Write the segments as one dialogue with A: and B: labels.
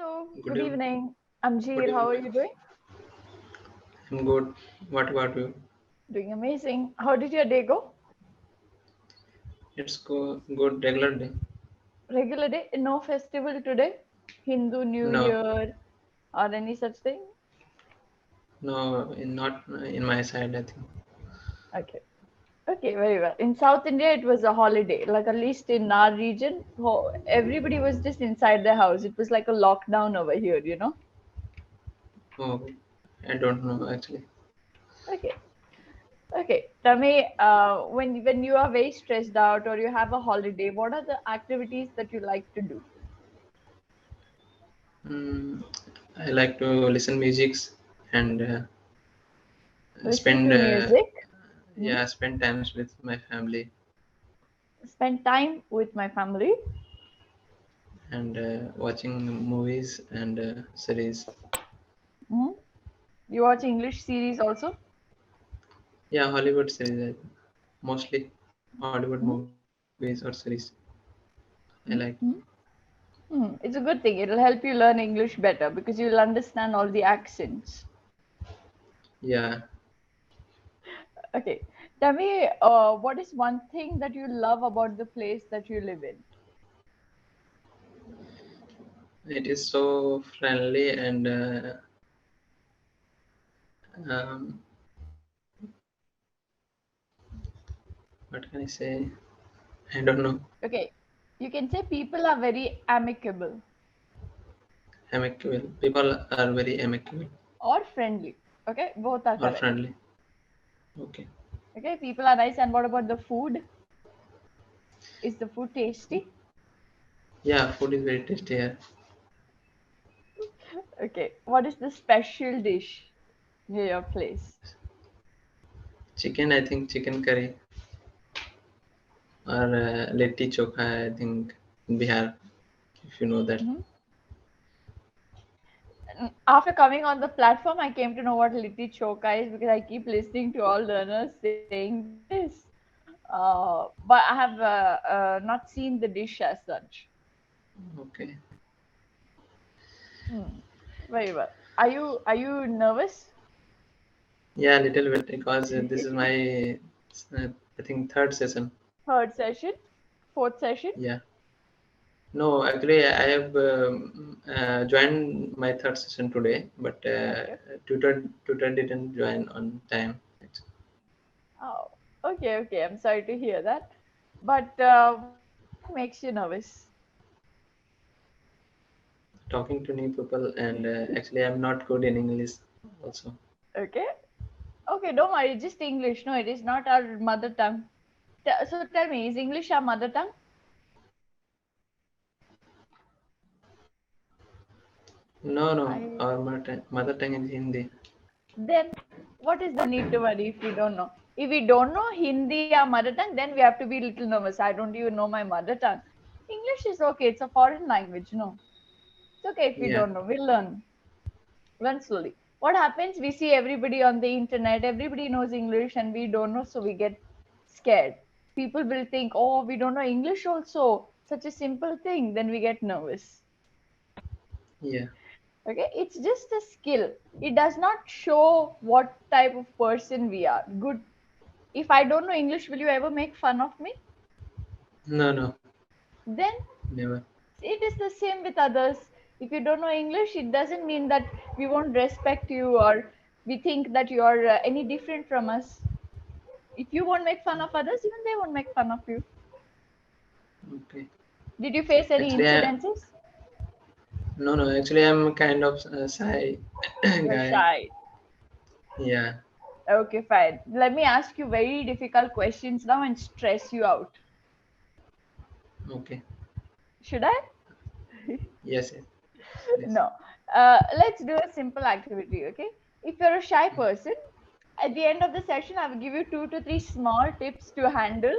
A: Hello,
B: Good
A: good
B: evening.
A: evening. I'm
B: Good
A: Jheel. How are
B: evening.
A: you doing?
B: I'm good. What about you?
A: Doing amazing. How did your day go?
B: It's good regular day.
A: Regular day? No festival today? Hindu New
B: No,
A: Year or any such thing?
B: no, not in my side. I think.
A: Okay. Okay, very well. In South India, it was a holiday. Like at least in our region, everybody was just inside their house. It was like a lockdown over here.
B: Oh, I don't know actually.
A: Okay. Okay. Tell me, when you are very stressed out or you have a holiday, what are the activities that you like to do?
B: Mm, I like to listen musics and
A: Listen
B: spend
A: to music. Hmm?
B: spend times with my family
A: Spend time with my family.
B: and watching movies and series.
A: Hmm. You watch English series also?
B: Yeah, Hollywood series. Mostly Hollywood
A: Hmm.
B: movies or series. I like.
A: Hmm. Hmm. Hmm. It's a good thing. It'll help you learn English better because you'll understand all the accents.
B: Yeah,
A: Okay. Tell me, what is one thing that you love about the place that you live in?
B: it is so friendly and um, what can I say? I don't know.
A: Okay. You can say people are very amicable
B: Amicable. People are very amicable
A: or friendly. Okay. Both are
B: or
A: correct.
B: friendly. Okay.
A: Okay. People are nice. And what about the food? Is the food tasty?
B: Yeah, food is very tasty here.
A: Okay. What is the special dish near your place?
B: Chicken, I think chicken curry or litti chokha, I think in Bihar, if you know that.
A: Mhm. After coming on the platform, I came to know what litti choka is because I keep listening to all learners saying this. But I have not seen the dish as such.
B: Okay.
A: Hmm. Very well. Are you nervous?
B: Yeah, a little bit because this is my, I think, third session.
A: Third session, fourth session.
B: Yeah. No, actually, I have joined my third session today, but
A: Okay.
B: tutor didn't join on time.
A: Oh, okay, okay. I'm sorry to hear that. But what makes you nervous?
B: Talking to new people, and actually, I'm not good in English also.
A: Okay. Okay, don't worry. Just English. No, it is not our mother tongue. So tell me, is English our mother tongue?
B: No, no,
A: I
B: our mother tongue is Hindi.
A: Then what is the need to worry if we don't know? If we don't know Hindi or mother tongue, then we have to be little nervous. I don't even know my mother tongue. English is okay. It's a foreign language. No, it's okay if we
B: Yeah,
A: don't know. We'll learn slowly. What happens? We see everybody on the internet. Everybody knows English, and we don't know, so we get scared. People will think, "Oh, we don't know English also." Such a simple thing. Then we get nervous.
B: yeah,
A: Okay, it's just a skill. It does not show what type of person we are. Good. If I don't know English, will you ever make fun of me?
B: no, no,
A: Then
B: never.
A: it is the same with others. If you don't know English, it doesn't mean that we won't respect you or we think that you are any different from us. If you won't make fun of others, even they won't make fun of you.
B: Okay.
A: Did you face any
B: Actually,
A: incidences?
B: no, no. Actually, I'm kind of shy
A: You're
B: guy.
A: shy.
B: Yeah.
A: Okay, fine. Let me ask you very difficult questions now and stress you out.
B: Okay.
A: Should I?
B: Yes, yes. Please.
A: No. Let's do a simple activity, okay? If you're a shy person, at the end of the session, I will give you 2 to 3 small tips to handle,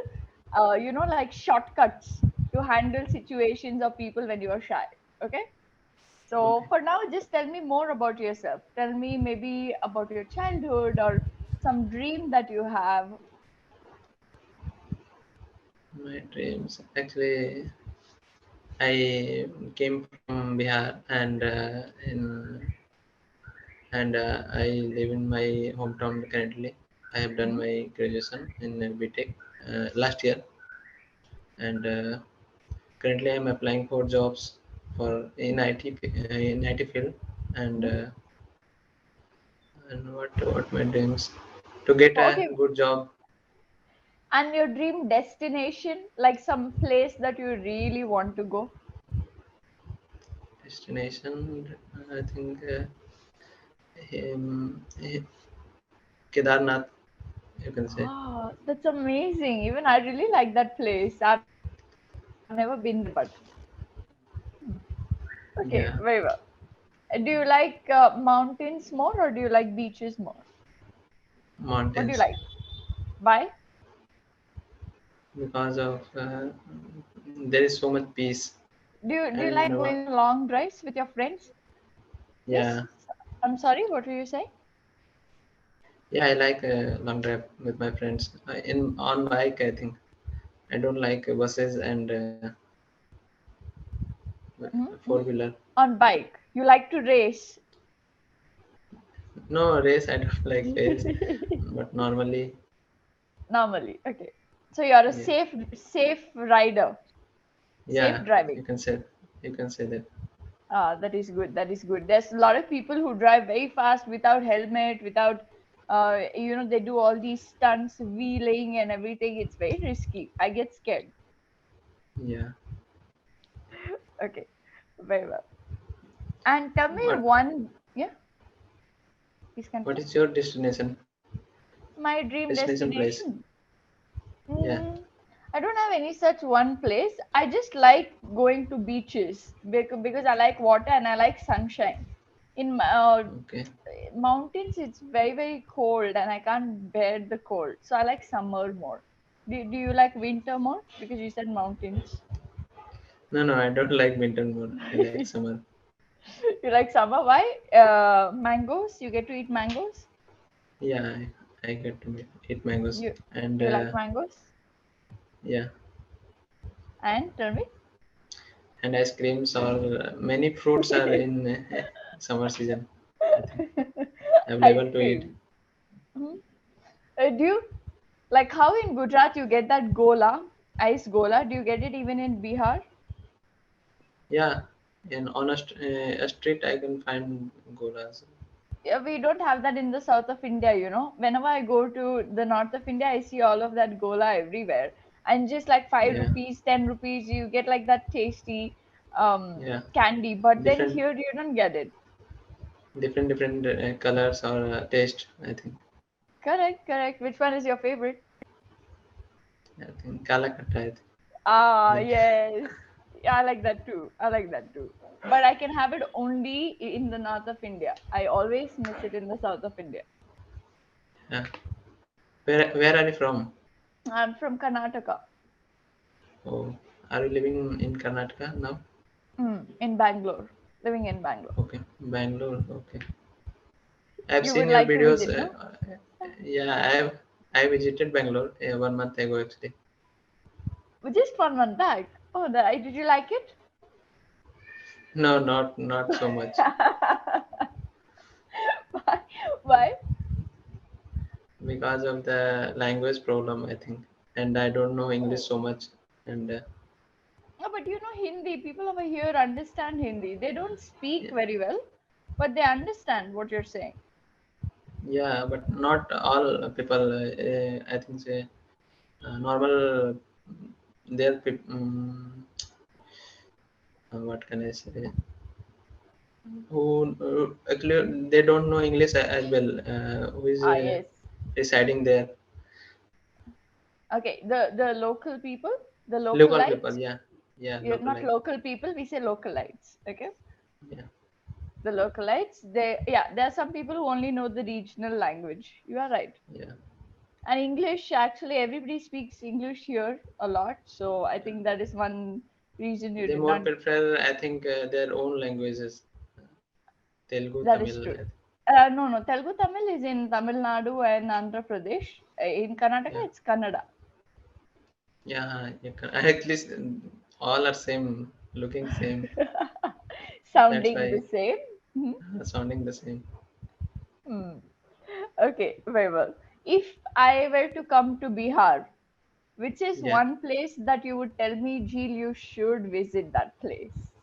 A: like shortcuts to handle situations or people when you are shy. Okay? So
B: Okay.
A: for now, just tell me more about yourself. Tell me maybe about your childhood or some dream that you have.
B: My dreams. Actually, I came from Bihar, and I live in my hometown currently. I have done
A: Hmm?
B: my graduation in BTech last year, and currently I'm applying for jobs for in IT field, and
A: Hmm?
B: what my dreams to get a
A: Okay.
B: good job.
A: And your dream destination, like some place that you really want to go?
B: Destination, I think Kedarnath, you can say.
A: Ah, that's amazing. Even I really like that place. I've never been there, but okay,
B: Yeah,
A: very well. Do you like mountains more or do you like beaches more? What do you
B: mountains,
A: like? Why?
B: because of there is so much peace,
A: Do you
B: and
A: like going on long drives with your friends?
B: yeah,
A: Yes. I'm sorry, what were you saying?
B: yeah, I like long drive with my friends. In on bike, I think I don't like buses and four
A: Mm-hmm.
B: wheeler.
A: On bike. You like to race.
B: No race, I don't like race, but normally,
A: Normally. Okay. So you're a
B: yeah,
A: safe rider. Safe
B: yeah,
A: driving.
B: you can say that.
A: Ah, that is good. That is good. There's a lot of people who drive very fast without helmet, without, they do all these stunts, wheeling and everything. It's very risky. I get scared.
B: Yeah.
A: Okay, very well. And tell me
B: What
A: one, yeah, please
B: what
A: continue.
B: is your destination?
A: My dream
B: Destination place?
A: destination.
B: Yeah.
A: Mm, I don't have any such one place. I just like going to beaches because I like water and I like sunshine. In
B: Okay.
A: mountains, it's very, very cold and I can't bear the cold. So I like summer more. Do you like winter more? Because you said mountains.
B: No, no, I don't like winter more. I like
A: You
B: summer.
A: like summer? Why? Mangoes? You get to eat mangoes?
B: Yeah, I get to eat mangoes,
A: You
B: and
A: you like mangoes?
B: yeah,
A: And tell me.
B: and ice creams or many fruits are in summer season. I think
A: Ice
B: available to eat.
A: cream. Mhm. Do you like how in Gujarat you get that gola, ice gola? Do you get it even in Bihar?
B: Yeah, and on a street I can find golas.
A: Yeah, we don't have that in the south of India. Whenever I go to the north of India, I see all of that gola everywhere. And just like 5
B: Yeah,
A: rupees, 10 rupees, you get like that tasty
B: yeah,
A: candy. But then
B: different,
A: here you don't get it.
B: different colors or taste. I think.
A: Correct, correct. Which one is your favorite?
B: I think Kalakata. I think
A: Ah,
B: that.
A: yes. Yeah, I like that too. I like that too. But I can have it only in the north of India. I always miss it in the south of India.
B: Yeah. Where are you from?
A: I'm from Karnataka,
B: Oh, are you living in Karnataka now?
A: in Bangalore, living in Bangalore.
B: Okay, Bangalore. Okay, I've
A: You
B: seen
A: would
B: your
A: like to
B: videos.
A: visit, no?
B: Yeah, I visited Bangalore 1 month ago actually.
A: Just 1 month back. Oh, did you like it?
B: No, not so much
A: Why? Why?
B: because of the language problem, I think, and I don't know English
A: Oh.
B: so much. And
A: No, but Hindi. People over here understand Hindi. They don't speak
B: yeah,
A: very well, but they understand what you're saying.
B: yeah, but not all people. I think say normal. Their what can I say? Who actually they don't know English as well. Who is
A: Ah, yes.
B: residing there?
A: Okay, the local people, the
B: Local people,
A: localites.
B: yeah, yeah,
A: You're
B: local
A: not
B: life,
A: local people. We say localites. Okay,
B: yeah,
A: the localites. There are some people who only know the regional language. You are right.
B: yeah.
A: And English, actually, everybody speaks English here a lot. So I think that is one reason you
B: They
A: did
B: more
A: not.
B: prefer, I think, their own languages, Telugu,
A: That is
B: Tamil.
A: true. No, no. Telugu Tamil is in Tamil Nadu and Andhra Pradesh. In Karnataka,
B: Yeah,
A: it's Kannada.
B: yeah. You can, at least all are same. looking same. That's
A: Sounding the
B: why
A: same. Mhm.
B: sounding the same.
A: Hmm. Okay, very well. If I were to come to Bihar, which is
B: Yeah,
A: one place that you would tell me, Jheel, you should visit that place?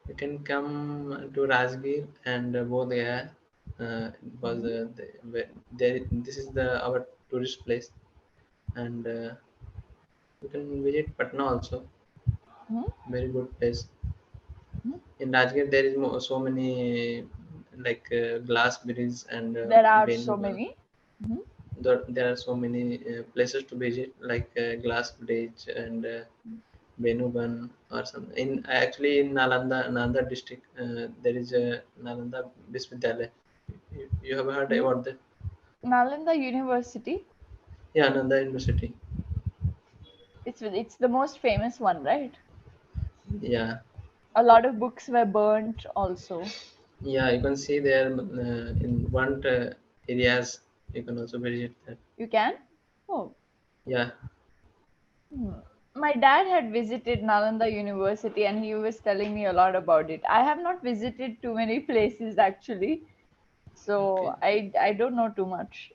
B: you can come to Rajgir and Bodh Gaya. It was
A: Hmm.
B: there. This is the our tourist place, and you can visit Patna also.
A: Hmm.
B: Very good place.
A: Hmm.
B: In Rajgir, there is so many like glass bridge and
A: There are so
B: Benugan.
A: many. Hmm.
B: There are so many places to visit, like glass bridge and Benugan or something. In actually in Nalanda district, there is a Nalanda Visvidyalaya. You have heard
A: Hmm.
B: about that?
A: Nalanda University.
B: Yeah, Nalanda University.
A: It's the most famous one, right?
B: Yeah,
A: A lot of books were burnt also.
B: yeah. You can see there in one areas. You can also visit that.
A: You can? Oh.
B: Yeah,
A: Hmm. My dad had visited Nalanda University and he was telling me a lot about it. I have not visited too many places actually, so
B: okay.
A: I don't know too much.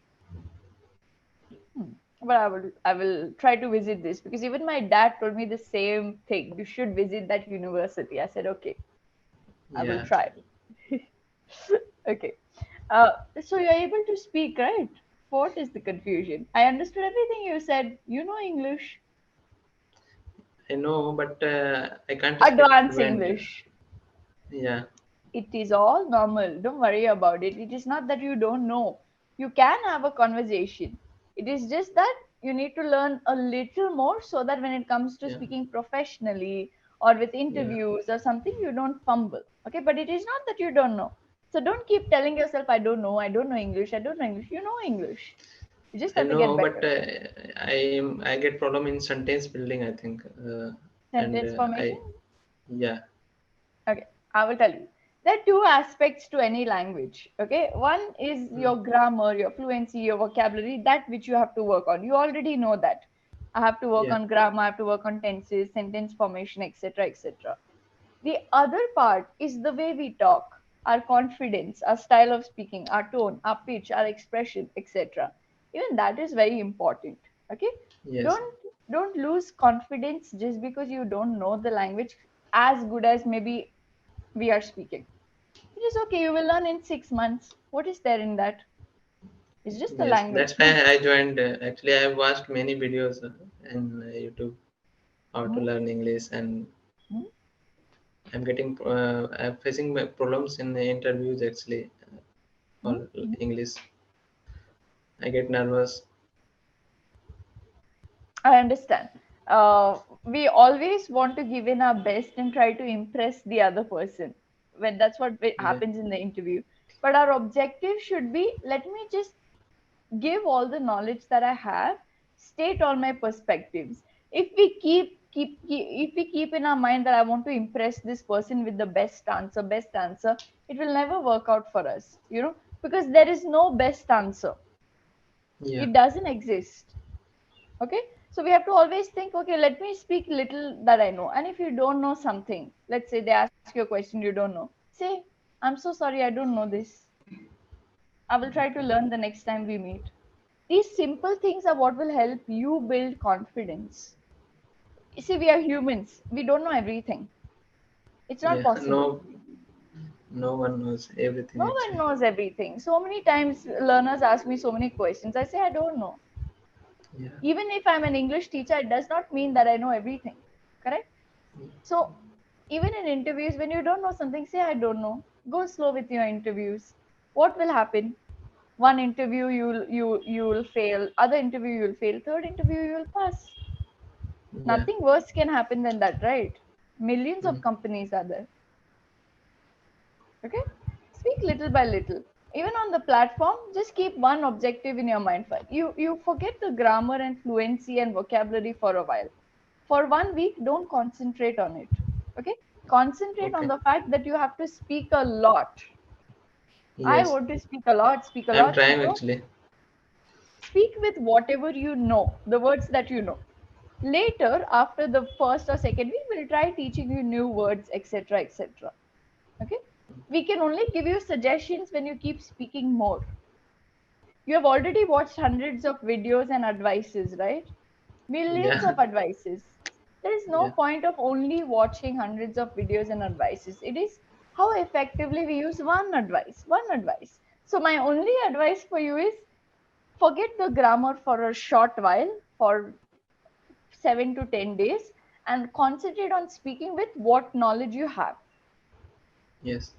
A: Hmm. But I will try to visit this because even my dad told me the same thing. You should visit that university. I said okay, I will
B: Yeah,
A: try. Okay. Uh, so you're able to speak, right? What is the confusion? I understood everything you said. You know English.
B: I know, but I can't speak
A: Advanced
B: fluent.
A: English.
B: Yeah,
A: It is all normal. Don't worry about it. It is not that you don't know. You can have a conversation. It is just that you need to learn a little more so that when it comes to
B: yeah,
A: speaking professionally or with
B: yeah.
A: interviews or something, you don't fumble. Okay, but it is not that you don't know. So don't keep telling yourself, I don't know English, I don't know English. You know English. You just
B: I
A: have to get
B: know, but
A: better.
B: I get problem in sentence building. I think, and
A: Sentence formation.
B: I yeah,
A: Okay, I will tell you. There are two aspects to any language. Okay, one is
B: mm,
A: your grammar, your fluency, your vocabulary, that which you have to work on. You already know that. I have to work
B: yeah,
A: on grammar, I have to work on tenses, sentence formation, etc. etc. The other part is the way we talk, our confidence, our style of speaking, our tone, our pitch, our expression, etc. Even that is very important. Okay,
B: yes.
A: don't don't lose confidence just because you don't know the language as good as maybe we are speaking. It is okay. You will learn in 6 months. What is there in that? It's just a
B: Yes,
A: language,
B: that's
A: no?
B: why I joined. Actually, I have watched many videos in YouTube how to
A: Hmm?
B: learn English, and
A: Hmm?
B: I'm facing my problems in the interviews actually
A: Hmm?
B: for
A: Hmm?
B: English. I get nervous.
A: I understand. We always want to give in our best and try to impress the other person. When that's what
B: Yeah,
A: happens in the interview. But our objective should be let me just give all the knowledge that I have, state all my perspectives. If we if we keep in our mind that I want to impress this person with the best answer, it will never work out for us, because there is no best answer.
B: yeah,
A: It doesn't exist. Okay, so we have to always think, okay, let me speak little that I know. And if you don't know something, let's say they ask you a question you don't know, say, I'm so sorry, I don't know this. I will try to learn the next time we meet. These simple things are what will help you build confidence. You see, we are humans, we don't know everything. It's not
B: yeah.
A: possible.
B: No, no one knows everything
A: No one
B: actually.
A: knows everything. So many times learners ask me so many questions, I say I don't know.
B: Yeah,
A: Even if I'm an English teacher, it does not mean that I know everything. Correct? So even in interviews, when you don't know something, say I don't know. Go slow with your interviews. What will happen? One interview you'll fail, other interview you'll fail, third interview you'll pass.
B: yeah.
A: Nothing worse can happen than that, right? Millions
B: Mm,
A: of companies are there. Okay? Speak little by little. Even on the platform, just keep one objective in your mind. You forget the grammar and fluency and vocabulary for a while. For 1 week, don't concentrate on it. Okay? Concentrate on
B: okay.
A: the fact that you have to speak a lot. I
B: Yes,
A: want to speak a lot, speak a
B: I'm
A: lot.
B: trying
A: Don't
B: actually.
A: speak with whatever you know, the words that you know. Later, after the first or second week, we'll try teaching you new words, etc., etc. Okay? We can only give you suggestions when you keep speaking more. You have already watched hundreds of videos and advices, right? Millions
B: Yeah.
A: of advices. There is no
B: Yeah.
A: point of only watching hundreds of videos and advices. It is how effectively we use one advice. One advice. So, my only advice for you is forget the grammar for a short while, for 7 to 10 days, and concentrate on speaking with what knowledge you have.
B: Yes.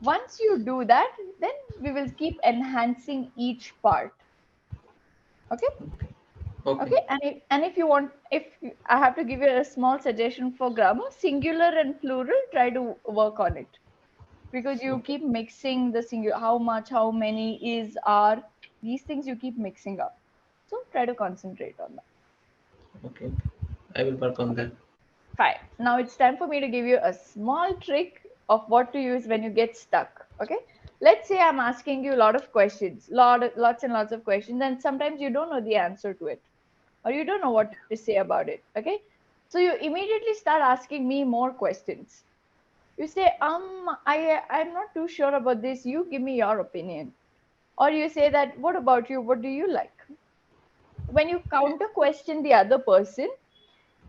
A: Once you do that, then we will keep enhancing each part. Okay?
B: Okay.
A: Okay, and if you want, I have to give you a small suggestion for grammar, singular and plural, try to work on it because you
B: Okay.
A: keep mixing the singular, how much, how many, is, are, these things you keep mixing up. So try to concentrate on that.
B: Okay. I will work on
A: Okay,
B: that.
A: fine. Now it's time for me to give you a small trick of what to use when you get stuck. Okay, let's say I'm asking you a lot of questions, lots and lots of questions, and sometimes you don't know the answer to it or you don't know what to say about it. Okay, so you immediately start asking me more questions. You say, I'm not too sure about this, you give me your opinion. Or you say that, what about you, what do you like? When you counter question the other person,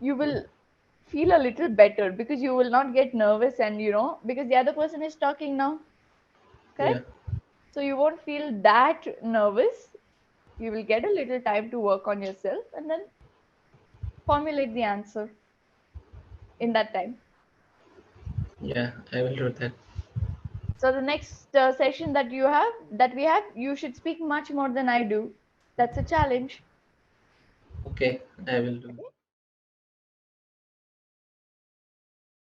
A: you
B: Yeah.
A: will feel a little better because you will not get nervous, and because the other person is talking now,
B: Yeah.
A: correct? So you won't feel that nervous. You will get a little time to work on yourself and then formulate the answer in that time.
B: Yeah. I will do that.
A: So the next session that we have, you should speak much more than I do. That's a challenge.
B: Okay. I will do.